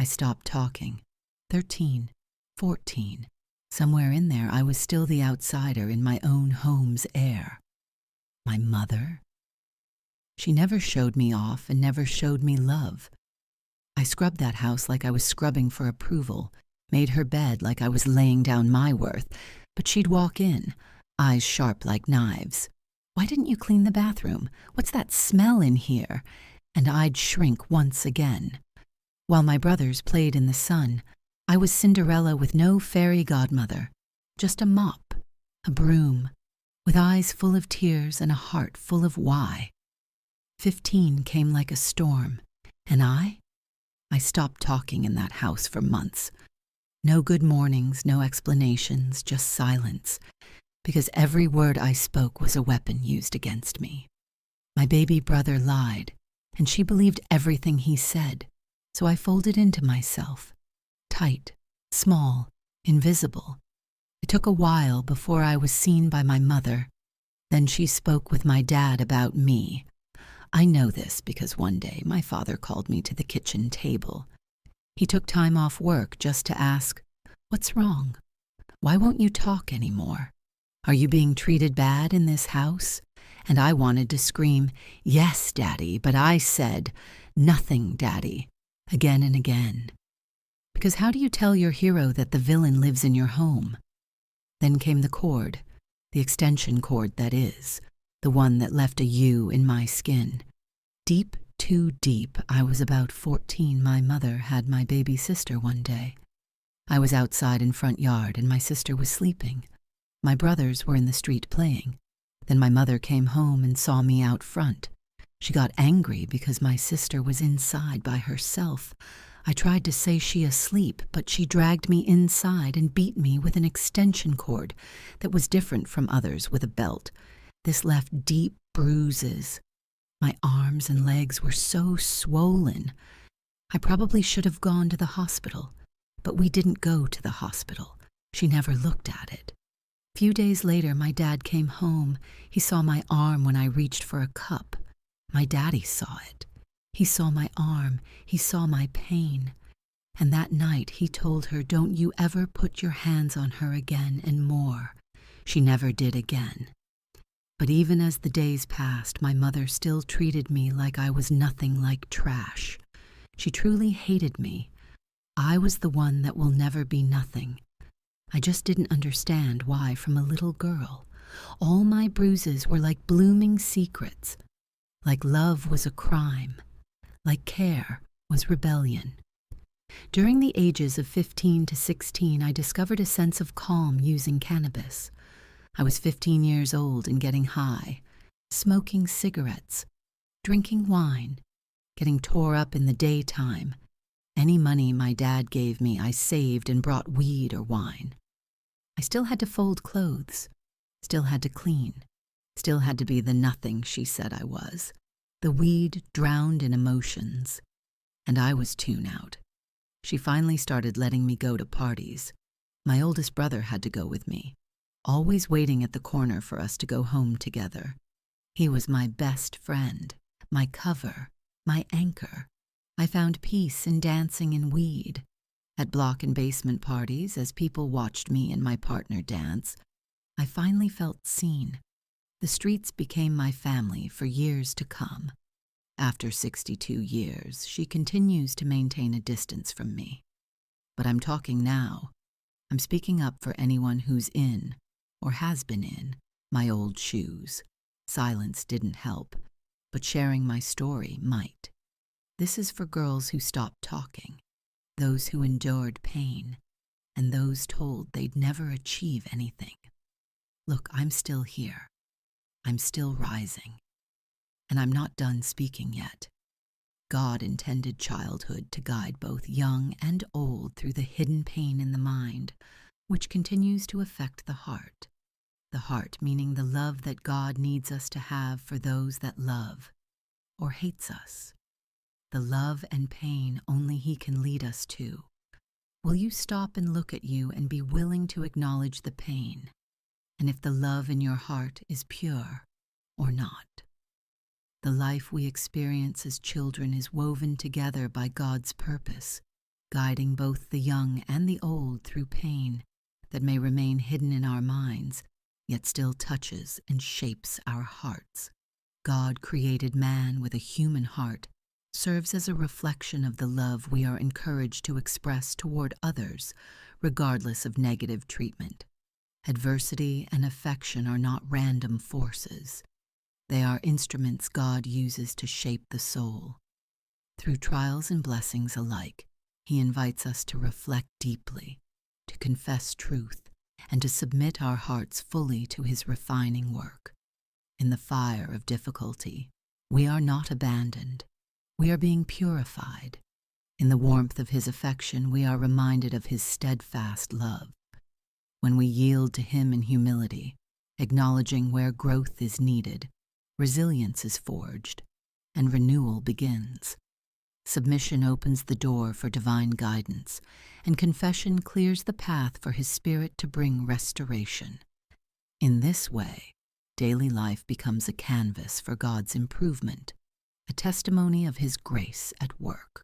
I stopped talking. 13, 14. Somewhere in there, I was still the outsider in my own home's air. My mother? She never showed me off and never showed me love. I scrubbed that house like I was scrubbing for approval, made her bed like I was laying down my worth, but she'd walk in, eyes sharp like knives. "Why didn't you clean the bathroom? What's that smell in here?" And I'd shrink once again. While my brothers played in the sun, I was Cinderella with no fairy godmother, just a mop, a broom, with eyes full of tears and a heart full of why. 15 came like a storm, and I stopped talking in that house for months. No good mornings, no explanations, just silence, because every word I spoke was a weapon used against me. My baby brother lied, and she believed everything he said, so I folded into myself, tight, small, invisible. It took a while before I was seen by my mother. Then she spoke with my dad about me. I know this because one day my father called me to the kitchen table. He took time off work just to ask, "What's wrong? Why won't you talk anymore? Are you being treated bad in this house?" And I wanted to scream, "Yes, Daddy," but I said, "Nothing, Daddy," again and again. Because how do you tell your hero that the villain lives in your home? Then came the cord, the extension cord that is, the one that left a U in my skin. Deep, too deep, I was about 14. My mother had my baby sister one day. I was outside in front yard and my sister was sleeping. My brothers were in the street playing. Then my mother came home and saw me out front. She got angry because my sister was inside by herself. I tried to say she asleep, but she dragged me inside and beat me with an extension cord that was different from others with a belt. This left deep bruises. My arms and legs were so swollen. I probably should have gone to the hospital, but we didn't go to the hospital. She never looked at it. A few days later, my dad came home. He saw my arm when I reached for a cup. My daddy saw it. He saw my arm. He saw my pain. And that night he told her, "Don't you ever put your hands on her again," and more. She never did again. But even as the days passed, my mother still treated me like I was nothing like trash. She truly hated me. I was the one that will never be nothing. I just didn't understand why from a little girl. All my bruises were like blooming secrets, like love was a crime, like care was rebellion. During the ages of 15 to 16, I discovered a sense of calm using cannabis. I was 15 years old and getting high, smoking cigarettes, drinking wine, getting tore up in the daytime. Any money my dad gave me, I saved and brought weed or wine. I still had to fold clothes, still had to clean, still had to be the nothing she said I was. The weed drowned in emotions, and I was tuned out. She finally started letting me go to parties. My oldest brother had to go with me, always waiting at the corner for us to go home together. He was my best friend, my cover, my anchor. I found peace in dancing in weed. At block and basement parties, as people watched me and my partner dance, I finally felt seen. The streets became my family for years to come. After 62 years, she continues to maintain a distance from me. But I'm talking now. I'm speaking up for anyone who's in, or has been in, my old shoes. Silence didn't help, but sharing my story might. This is for girls who stopped talking, those who endured pain, and those told they'd never achieve anything. Look, I'm still here. I'm still rising. And I'm not done speaking yet. God intended childhood to guide both young and old through the hidden pain in the mind, which continues to affect the heart. The heart meaning the love that God needs us to have for those that love, or hates us. The love and pain only He can lead us to. Will you stop and look at you and be willing to acknowledge the pain, and if the love in your heart is pure or not? The life we experience as children is woven together by God's purpose. guiding both the young and the old through pain that may remain hidden in our minds, yet still touches and shapes our hearts. God created man with a human heart, serves as a reflection of the love we are encouraged to express toward others, regardless of negative treatment. Adversity and affection are not random forces. They are instruments God uses to shape the soul. Through trials and blessings alike, He invites us to reflect deeply, to confess truth, and to submit our hearts fully to His refining work. In the fire of difficulty, we are not abandoned. We are being purified. In the warmth of His affection, we are reminded of His steadfast love. When we yield to Him in humility, acknowledging where growth is needed, resilience is forged, and renewal begins. Submission opens the door for divine guidance, and confession clears the path for His Spirit to bring restoration. In this way, daily life becomes a canvas for God's improvement, a testimony of His grace at work.